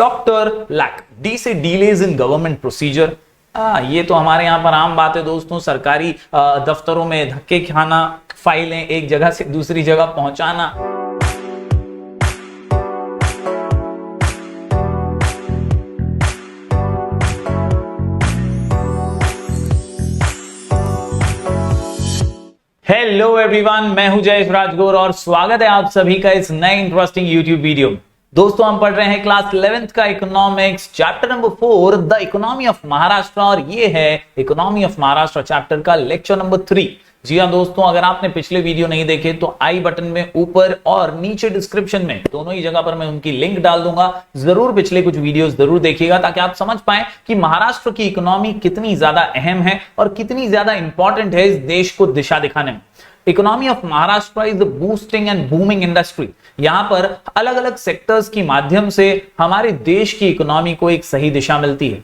Doctor lack, D से delays in government procedure. ये तो हमारे यहाँ पर आम बात है दोस्तों, सरकारी दफ्तरों में धक्के खाना, फाइलें एक जगह से दूसरी जगह पहुंचाना। हेलो एवरीवन, मैं हूं जयेश राजगौर और स्वागत है आप सभी का इस नए इंटरेस्टिंग यूट्यूब वीडियो में। दोस्तों, हम पढ़ रहे हैं क्लास 11th का economics, chapter number 4 the economy of Maharashtra, और ये है इकोनॉमी ऑफ महाराष्ट्र चैप्टर का लेक्चर नंबर 3। जी हाँ दोस्तों, अगर आपने पिछले वीडियो नहीं देखे तो आई बटन में ऊपर और नीचे डिस्क्रिप्शन में दोनों ही जगह पर मैं उनकी लिंक डाल दूंगा। जरूर पिछले कुछ वीडियोस जरूर देखिएगा ताकि आप समझ पाएं कि महाराष्ट्र की इकोनॉमी कितनी ज्यादा अहम है और कितनी ज्यादा इंपॉर्टेंट है इस देश को दिशा दिखाने में। Economy of Maharashtra is boosting and booming industry. यहां पर अलग अलग सेक्टर्स के माध्यम से हमारे देश की इकोनॉमी को एक सही दिशा मिलती है।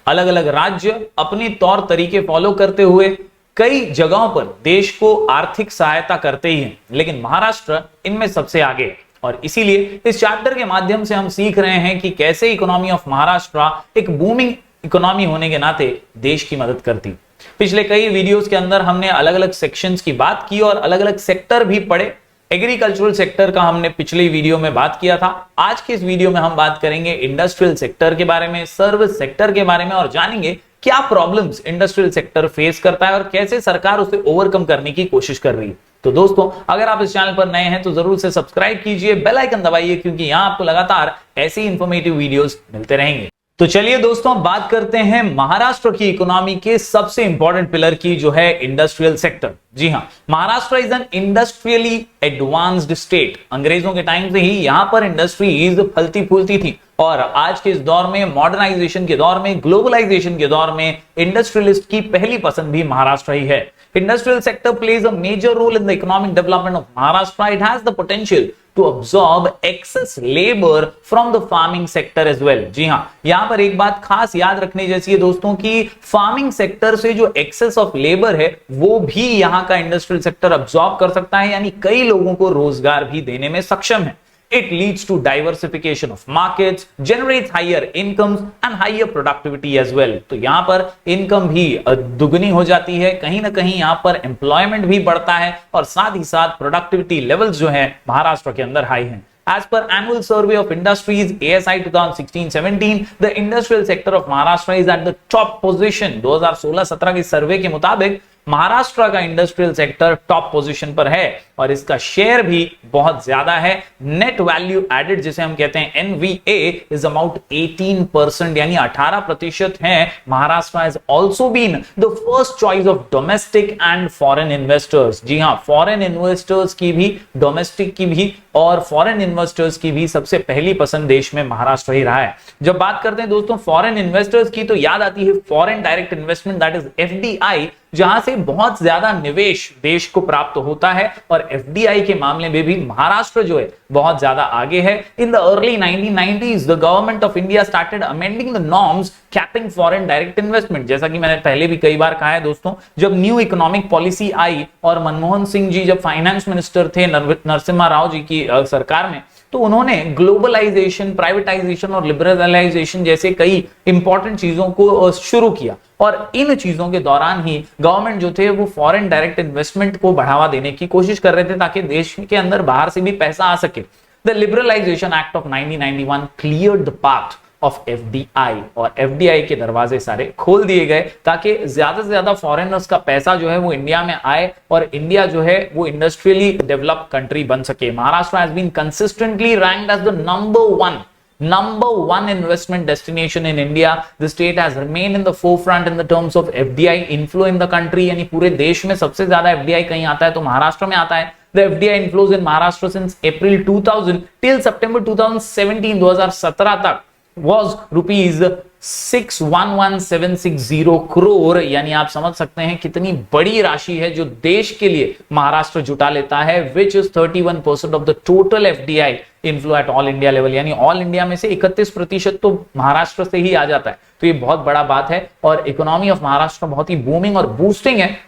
अलग अलग राज्य अपने तौर तरीके फॉलो करते हुए कई जगहों पर देश को आर्थिक सहायता करते ही हैं, लेकिन महाराष्ट्र इनमें सबसे आगे है। और इसीलिए इस चैप्टर के माध्यम से हम सीख रहे हैं कि कैसे इकोनॉमी ऑफ महाराष्ट्र एक बूमिंग इकोनॉमी होने के नाते देश की मदद करती। पिछले कई वीडियोस के अंदर हमने अलग अलग सेक्शंस की बात की और अलग अलग सेक्टर भी पढ़े। एग्रीकल्चरल सेक्टर का हमने पिछले वीडियो में बात किया था। आज के इस वीडियो में हम बात करेंगे इंडस्ट्रियल सेक्टर के बारे में, सर्विस सेक्टर के बारे में, और जानेंगे क्या प्रॉब्लम्स इंडस्ट्रियल सेक्टर फेस करता है और कैसे सरकार उसे ओवरकम करने की कोशिश कर रही है। तो दोस्तों, अगर आप इस चैनल पर नए हैं तो जरूर से सब्सक्राइब कीजिए, बेल आइकन दबाइए, क्योंकि यहां आपको लगातार ऐसे ही इंफॉर्मेटिव वीडियोस मिलते रहेंगे। तो चलिए दोस्तों, बात करते हैं महाराष्ट्र की इकोनॉमी के सबसे इंपॉर्टेंट पिलर की, जो है इंडस्ट्रियल सेक्टर। जी हां, Maharashtra is an industrially advanced state. अंग्रेजों के टाइम से ही यहां पर इंडस्ट्रीज फलती फूलती थी और आज के इस दौर में, मॉडर्नाइजेशन के दौर में, ग्लोबलाइजेशन के दौर में इंडस्ट्रियलिस्ट की पहली पसंद भी महाराष्ट्र ही है। Industrial sector plays a major role in the economic development of Maharashtra. It has the potential to absorb excess labor from the farming sector as well। जी हां, यहां पर एक बात खास याद रखने जैसी है दोस्तों कि फार्मिंग सेक्टर से जो एक्सेस ऑफ लेबर है वो भी यहां का इंडस्ट्रियल सेक्टर अब्सॉर्ब कर सकता है, यानी कई लोगों को रोजगार भी देने में सक्षम है। It leads to diversification of markets, generates higher incomes and higher productivity as well। तो यहां पर इनकम भी दुगनी हो जाती है, कहीं ना कहीं यहां पर एम्प्लॉयमेंट भी बढ़ता है और साथ ही साथ प्रोडक्टिविटी लेवल्स जो है महाराष्ट्र के अंदर हाई हैं। As per annual survey of industries ASI 2016-17, the industrial sector of Maharashtra is at the top position। 2016-17 के सर्वे के मुताबिक महाराष्ट्र का इंडस्ट्रियल सेक्टर टॉप पोजीशन पर है और इसका शेयर भी बहुत ज्यादा है। नेट वैल्यू एडेड जिसे हम कहते हैं NVA इज अबाउट 18%, यानी 18% है। Maharashtra has also been the first choice of domestic and foreign investors. जी हां, फॉरेन इन्वेस्टर्स की भी, डोमेस्टिक की भी और फॉरेन इन्वेस्टर्स की भी सबसे पहली पसंद देश में महाराष्ट्र ही रहा है। जब बात करते हैं दोस्तों फॉरेन इन्वेस्टर्स की, तो याद आती है foreign direct investment, that is FDI, जहां से बहुत ज्यादा निवेश देश को प्राप्त होता है। और FDI के मामले में भी महाराष्ट्र जो है बहुत ज्यादा आगे है। In the early 1990s the government of India started amending the norms capping foreign direct investment. जैसा कि मैंने पहले भी कई बार कहा है दोस्तों, जब न्यू इकोनॉमिक पॉलिसी आई और मनमोहन सिंह जी जब फाइनेंस मिनिस्टर थे नरसिम्हा राव जी की सरकार में, तो उन्होंने ग्लोबलाइजेशन, प्राइवेटाइजेशन और लिबरलाइजेशन जैसे कई इंपॉर्टेंट चीजों को शुरू किया। और इन चीजों के दौरान ही गवर्नमेंट जो थे वो फॉरेन डायरेक्ट इन्वेस्टमेंट को बढ़ावा देने की कोशिश कर रहे थे ताकि देश के अंदर बाहर से भी पैसा आ सके। The liberalisation act of 1991 cleared the path of FDI और FDI के दरवाजे सारे खोल दिए गए ताकि ज्यादा से ज्यादा फॉरेनर्स का पैसा जो है वो इंडिया में आए और इंडिया जो है वो इंडस्ट्रियली डेवलप कंट्री बन सके। Maharashtra has been consistently ranked as the number one investment destination in India। The state has remained in the forefront in the terms of FDI inflow in the country, यानी पूरे देश में सबसे ज्यादा FDI कहीं आता है तो महाराष्ट्र में आता है। The FDI inflows in Maharashtra since April 2000 till September 2017 2017 तक was rupees 611,760 crore, यानी आप समझ सकते हैं कितनी बड़ी राशि है जो देश के लिए महाराष्ट्र जुटा लेता है, which is 31% of the total FDI inflow at all India level। यानी ऑल इंडिया में से 31% तो महाराष्ट्र से ही आ जाता है। तो ये बहुत बड़ा बात है और इकोनॉमी ऑफ महाराष्ट्र बहुत ही बूमिंग और बूस्टिंग है,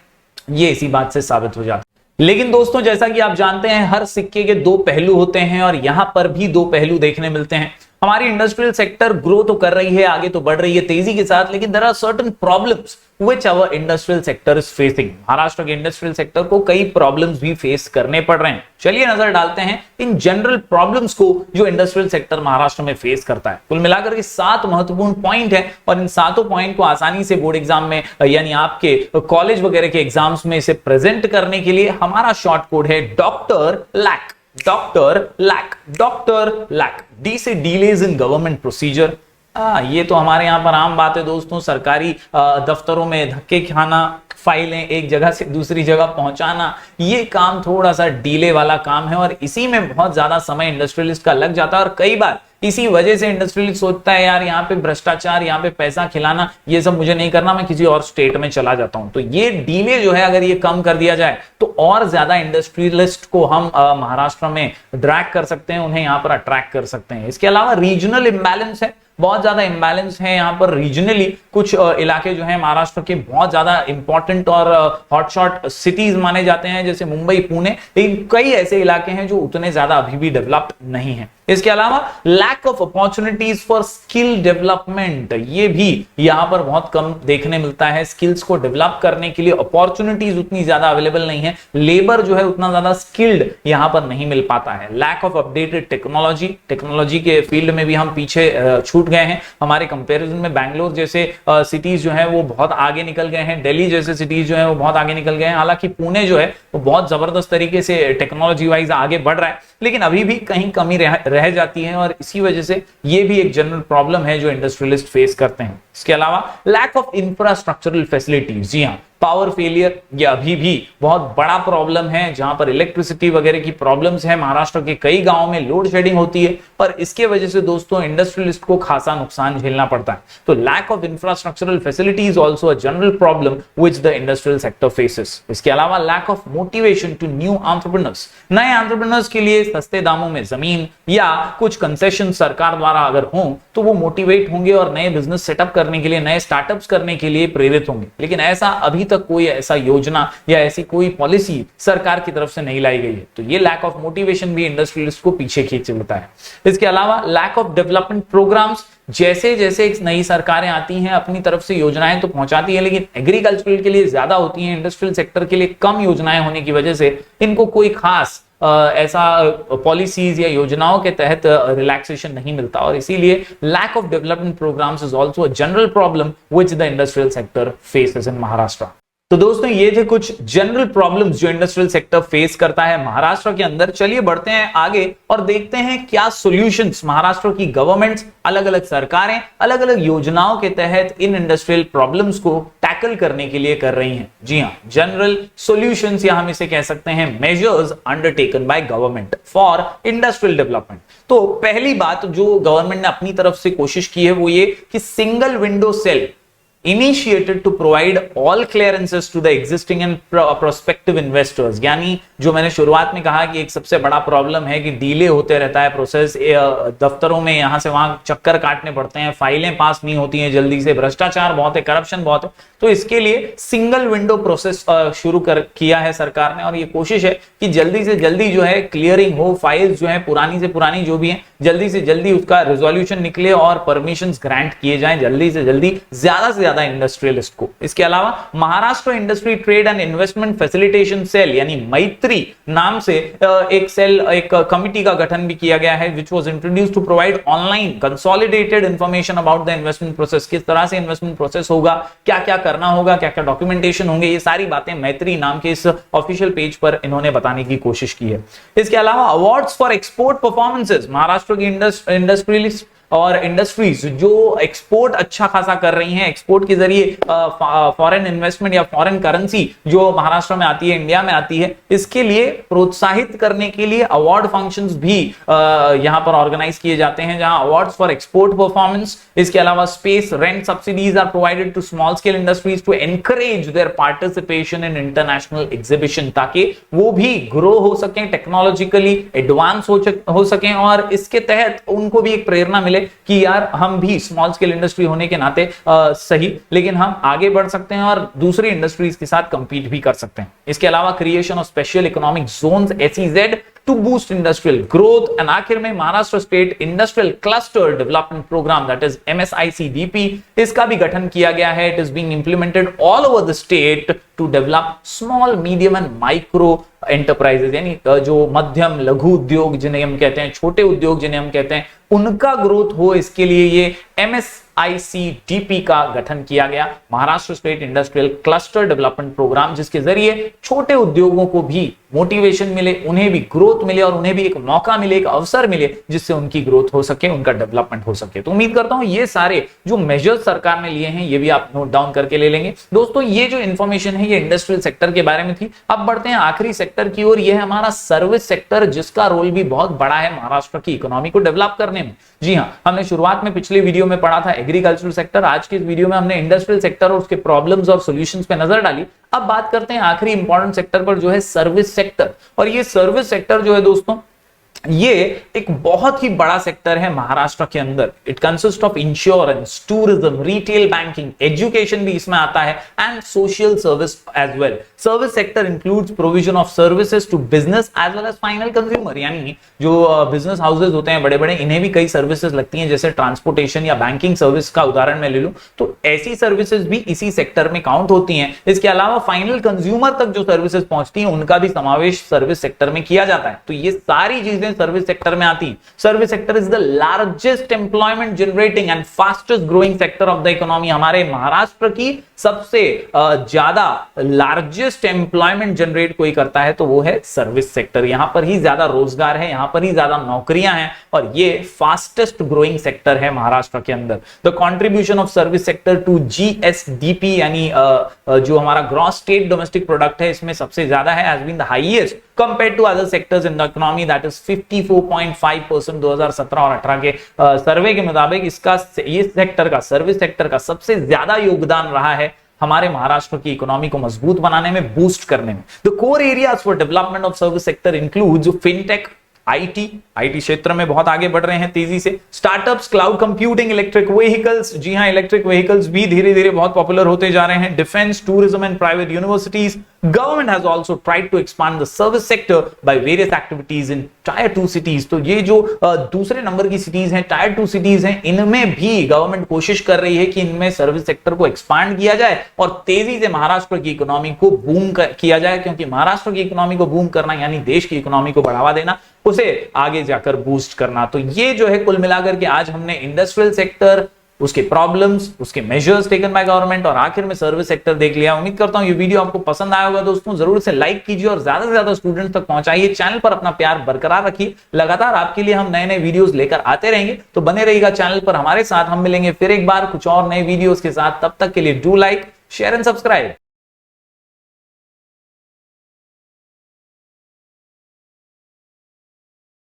ये इसी बात से साबित हो जाता है। लेकिन दोस्तों जैसा कि आप जानते हैं हर सिक्के के दो पहलू होते हैं और यहां पर भी दो पहलू देखने मिलते हैं। हमारी इंडस्ट्रियल सेक्टर ग्रो तो कर रही है, आगे तो बढ़ रही है तेजी के साथ, लेकिन there are certain problems which our industrial sector is facing. Maharashtra के इंडस्ट्रियल सेक्टर को कई प्रॉब्लम्स भी फेस करने पड़ रहे हैं। चलिए नजर डालते हैं इन जनरल प्रॉब्लम्स को जो इंडस्ट्रियल सेक्टर महाराष्ट्र में फेस करता है। कुल मिलाकर के 7 महत्वपूर्ण पॉइंट है और इन 7 पॉइंट को आसानी से बोर्ड एग्जाम में यानी आपके कॉलेज वगैरह के एग्जाम्स में इसे प्रेजेंट करने के लिए हमारा शॉर्ट कोड है doctor lack. Doctor lack, doctor lack. D से डिलेज इन गवर्नमेंट प्रोसीजर। ये तो हमारे यहां पर आम बात है दोस्तों, सरकारी दफ्तरों में धक्के खाना, फाइलें एक जगह से दूसरी जगह पहुंचाना, ये काम थोड़ा सा डीले वाला काम है और इसी में बहुत ज्यादा समय इंडस्ट्रियलिस्ट का लग जाता है। और कई बार इसी वजह से इंडस्ट्रियलिस्ट सोचता है यार यहाँ पे भ्रष्टाचार, यहाँ पे पैसा खिलाना, ये सब मुझे नहीं करना, मैं किसी और स्टेट में चला जाता हूं। तो ये डीले जो है अगर ये कम कर दिया जाए तो और ज्यादा इंडस्ट्रियलिस्ट को हम महाराष्ट्र में ड्रैग कर सकते हैं, उन्हें यहाँ पर अट्रैक्ट कर सकते हैं। इसके अलावा रीजनल इम्बैलेंस है, बहुत ज्यादा इंबैलेंस है यहाँ पर रीजनली। कुछ इलाके जो है महाराष्ट्र के बहुत ज्यादा इंपॉर्टेंट और हॉटशॉट सिटीज माने जाते हैं जैसे मुंबई, पुणे, लेकिन कई ऐसे इलाके हैं जो उतने ज्यादा अभी भी डेवलप्ड नहीं है। इसके अलावा lack of opportunities for skill development, ये भी यहां पर बहुत कम देखने मिलता है। स्किल्स को डेवलप करने के लिए अपॉर्चुनिटीज उतनी ज्यादा अवेलेबल नहीं है, लेबर जो है उतना ज्यादा स्किल्ड यहां पर नहीं मिल पाता है। Lack of updated technology, technology के फील्ड में भी हम पीछे छूट गए हैं। हमारे कंपैरिजन में बैंगलोर जैसे सिटीज जो है वो बहुत आगे निकल गए हैं, दिल्ली जैसे सिटीज जो है वो बहुत आगे निकल गए हैं। हालांकि पुणे जो है वो बहुत जबरदस्त तरीके से टेक्नोलॉजी वाइज आगे बढ़ रहा है, लेकिन अभी भी कहीं कमी रह जाती है और इसी वजह से ये भी एक जनरल प्रॉब्लम है जो इंडस्ट्रियलिस्ट फेस करते हैं। इसके अलावा लैक ऑफ इंफ्रास्ट्रक्चरल फैसिलिटीज, जी हाँ, पावर फेलियर ये अभी भी बहुत बड़ा प्रॉब्लम है, जहां पर इलेक्ट्रिसिटी वगैरह की प्रॉब्लम्स है। महाराष्ट्र के कई गांवों में लोड शेडिंग होती है और इसके वजह से दोस्तों इंडस्ट्रियलिस्ट को खासा नुकसान झेलना पड़ता है। तो lack of infrastructural facilities also a general problem which the industrial sector faces. इसके अलावा lack of motivation to new entrepreneurs, नए एंटरप्रेन्योर्स के लिए सस्ते दामों में जमीन या कुछ कंसेशन सरकार द्वारा अगर हो तो वो मोटिवेट होंगे और नए बिजनेस सेटअप करने के लिए, नए स्टार्टअप्स करने के लिए प्रेरित होंगे। लेकिन ऐसा अभी तक कोई ऐसा योजना या ऐसी कोई पॉलिसी सरकार की तरफ से नहीं लाई गई है, तो ये लैक ऑफ मोटिवेशन भी इंडस्ट्रियलिस्ट को पीछे खींच लेता है। इसके अलावा लैक ऑफ डेवलपमेंट प्रोग्राम्स, जैसे जैसे नई सरकारें आती हैं अपनी तरफ से योजनाएं तो पहुंचाती है, लेकिन एग्रीकल्चरल के लिए ज्यादा होती हैं, इंडस्ट्रियल सेक्टर के लिए कम योजनाएं होने की वजह से इनको कोई खास ऐसा पॉलिसीज या योजनाओं के तहत रिलैक्सेशन नहीं मिलता और इसीलिए lack of development programs is also a general problem which the industrial sector faces in Maharashtra. तो दोस्तों ये थे कुछ जनरल प्रॉब्लम्स जो इंडस्ट्रियल सेक्टर फेस करता है महाराष्ट्र के अंदर। चलिए बढ़ते हैं आगे और देखते हैं क्या सॉल्यूशंस महाराष्ट्र की गवर्नमेंट्स, अलग अलग सरकारें अलग अलग योजनाओं के तहत इन इंडस्ट्रियल प्रॉब्लम्स को टैकल करने के लिए कर रही हैं। जी हाँ, जनरल सॉल्यूशंस या हम इसे कह सकते हैं measures undertaken by government for industrial development. तो पहली बात जो गवर्नमेंट ने अपनी तरफ से कोशिश की है वो ये कि single window cell initiated to provide all clearances to the existing and prospective investors। यानी जो मैंने शुरुआत में कहा कि एक सबसे बड़ा प्रॉब्लम है कि डीले होते रहता है प्रोसेस, दफ्तरों में यहां से वहां चक्कर काटने पड़ते हैं, फाइलें पास नहीं होती हैं जल्दी से, भ्रष्टाचार बहुत है, करप्शन बहुत है। तो इसके लिए सिंगल विंडो प्रोसेस शुरू किया है सरकार ने और ये कोशिश है कि जल्दी से जल्दी जो है क्लियरिंग हो, फाइल्स जो है पुरानी से पुरानी जो भी है जल्दी से जल्दी उसका रेजोल्यूशन निकले और परमिशंस ग्रांट किए जाएं जल्दी से जल्दी, ज्यादा से ज्यादा इंडस्ट्रियलिस्ट को। इसके अलावा Maharashtra industry trade and investment facilitation cell यानी मैत्री नाम से एक सेल, एक कमिटी का गठन भी किया गया है which was introduced to provide online consolidated information about the investment process. किस तरह से इन्वेस्टमेंट प्रोसेस होगा, क्या क्या करना होगा, क्या क्या डॉक्यूमेंटेशन होंगे, ये सारी बातें मैत्री नाम के इस ऑफिशियल पेज पर इन्होंने बताने की कोशिश की है। इसके अलावा awards for export performances, Maharashtra की इंडस्ट्रियलिस्ट और इंडस्ट्रीज जो एक्सपोर्ट अच्छा खासा कर रही हैं, एक्सपोर्ट के जरिए फॉरेन इन्वेस्टमेंट या फॉरेन करेंसी जो महाराष्ट्र में आती है, इंडिया में आती है, इसके लिए प्रोत्साहित करने के लिए अवार्ड फंक्शंस भी यहां पर ऑर्गेनाइज किए जाते हैं, जहां अवार्ड्स फॉर एक्सपोर्ट परफॉर्मेंस। इसके अलावा space rent subsidies are provided to small scale industries to encourage their participation in international exhibition, ताकि वो भी ग्रो हो सकें, टेक्नोलॉजिकली एडवांस हो सकें और इसके तहत उनको भी एक प्रेरणा मिले कि यार हम भी स्मॉल स्केल इंडस्ट्री होने के नाते सही, लेकिन हम आगे बढ़ सकते हैं और दूसरी इंडस्ट्रीज के साथ कंपीट भी कर सकते हैं। इसके अलावा creation of special economic zones SEZ to boost industrial growth. And आखिर में Maharashtra state industrial cluster development programme that is MSICDP, इसका भी गठन किया गया है। It is being implemented all over the state to develop small medium and micro enterprises, यानी जो मध्यम लघु उद्योग जिन्हें हम कहते हैं, छोटे उद्योग जिन्हें हम कहते हैं, उनका ग्रोथ हो, इसके लिए ये MSICDP का गठन किया गया, Maharashtra state industrial cluster development programme, जिसके जरिए छोटे उद्योगों को भी मोटिवेशन मिले, उन्हें भी ग्रोथ मिले और उन्हें भी एक मौका मिले, एक अवसर मिले जिससे उनकी ग्रोथ हो सके, उनका डेवलपमेंट हो सके। तो उम्मीद करता हूं ये सारे जो मेजर्स सरकार ने लिए हैं ये भी आप नोट डाउन करके ले लेंगे। दोस्तों ये जो इंफॉर्मेशन है ये इंडस्ट्रियल सेक्टर के बारे में थी। अब बढ़ते हैं आखिरी सेक्टर की ओर, ये है हमारा सर्विस सेक्टर, जिसका रोल भी बहुत बड़ा है महाराष्ट्र की इकोनॉमी को डेवलप करने में। जी हां, हमने शुरुआत में पिछले वीडियो में पढ़ा था एग्रीकल्चरल सेक्टर, आज के इस वीडियो में हमने इंडस्ट्रियल सेक्टर और उसके प्रॉब्लम्स और सॉल्यूशंस पे नजर डाली। अब बात करते हैं आखिरी इंपॉर्टेंट सेक्टर पर, जो है सर्विस सेक्टर। और ये सर्विस सेक्टर जो है दोस्तों, ये एक बहुत ही बड़ा सेक्टर है महाराष्ट्र के अंदर। It consist of insurance, tourism, retail banking, education भी इसमें आता है, and social service as well. Service sector includes provision of services to business as well as final consumer, यानी जो बिजनेस हाउसेज होते हैं बड़े बड़े, इन्हें भी कई सर्विसेज लगती हैं, जैसे ट्रांसपोर्टेशन या बैंकिंग सर्विस का उदाहरण मैं ले लूं तो ऐसी सर्विसेज भी इसी सेक्टर में काउंट होती हैं। इसके अलावा फाइनल कंज्यूमर तक जो सर्विसेज पहुंचती हैं उनका भी समावेश सर्विस सेक्टर में किया जाता है। तो ये सारी चीजें सर्विस सेक्टर में आती। Service sector is the largest employment generating and fastest growing sector of the economy. हमारे महाराष्ट्र की सबसे ज्यादा लार्जेस्ट एम्प्लॉयमेंट जनरेट कोई करता है तो वो है सर्विस सेक्टर। यहां पर ही ज्यादा रोजगार है, यहां पर ही ज्यादा नौकरियां हैं, और ये फास्टेस्ट ग्रोइंग सेक्टर है महाराष्ट्र के अंदर। The contribution of service sector to GSDP, यानी जो हमारा ग्रॉस स्टेट डोमेस्टिक प्रोडक्ट है, इसमें सबसे ज्यादा है, has been the highest compared to other sectors in the economy, that is 54.5%। 2017 और 18 के सर्वे के मुताबिक इसका, ये सेक्टर का, सर्विस सेक्टर का सबसे ज्यादा योगदान रहा है हमारे महाराष्ट्र की इकोनॉमी को मजबूत बनाने में, बूस्ट करने में। The core areas for development of service sector includes fintech, IT क्षेत्र में बहुत आगे बढ़ रहे हैं तेजी से, startups, cloud computing, electric vehicles, जी हां इलेक्ट्रिक व्हीकल्स भी धीरे धीरे बहुत पॉपुलर होते जा रहे हैं, defence, tourism and private universities. Government has also tried to expand the service sector by various activities in tier 2 cities. तो ये जो दूसरे नंबर की सिटीज हैं, टायर 2 सिटीज हैं, इनमें भी गवर्नमेंट कोशिश कर रही है कि इनमें सर्विस सेक्टर को एक्सपांड किया जाए और तेजी से महाराष्ट्र की इकोनॉमी को बूम किया जाए, क्योंकि महाराष्ट्र की इकोनॉमी को बूम करना यानी देश की इकोनॉमी को बढ़ावा देना, उसे आगे जाकर बूस्ट करना। तो ये जो है कुल मिलाकर के आज हमने इंडस्ट्रियल सेक्टर, उसके प्रॉब्लम्स, उसके मेजर्स टेकन बाय गवर्नमेंट और आखिर में सर्विस सेक्टर देख लिया। उम्मीद करता हूं ये वीडियो आपको पसंद आया होगा। दोस्तों जरूर से लाइक कीजिए और ज्यादा से ज्यादा स्टूडेंट्स तक पहुंचाइए। चैनल पर अपना प्यार बरकरार रखिए, लगातार आपके लिए हम नए नए वीडियोस लेकर आते रहेंगे, तो बने रहिएगा चैनल पर हमारे साथ। हम मिलेंगे फिर एक बार कुछ और नए वीडियोस के साथ, तब तक के लिए do like, share and subscribe.